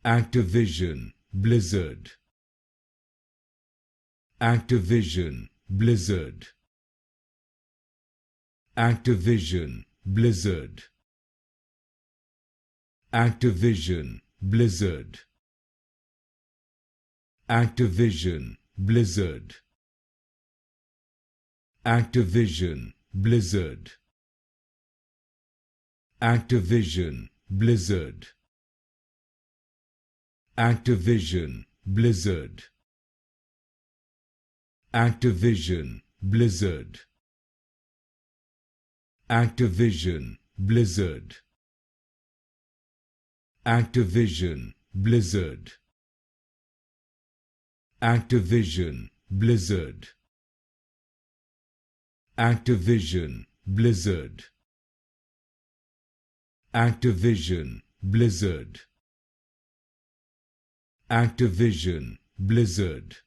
Activision Blizzard. Activision Blizzard. Activision Blizzard. Activision Blizzard. Activision Blizzard. Activision Blizzard. Activision Blizzard. Activision Blizzard. Activision Blizzard. Activision Blizzard. Activision Blizzard. Activision Blizzard. Activision Blizzard. Activision Blizzard. Activision Blizzard.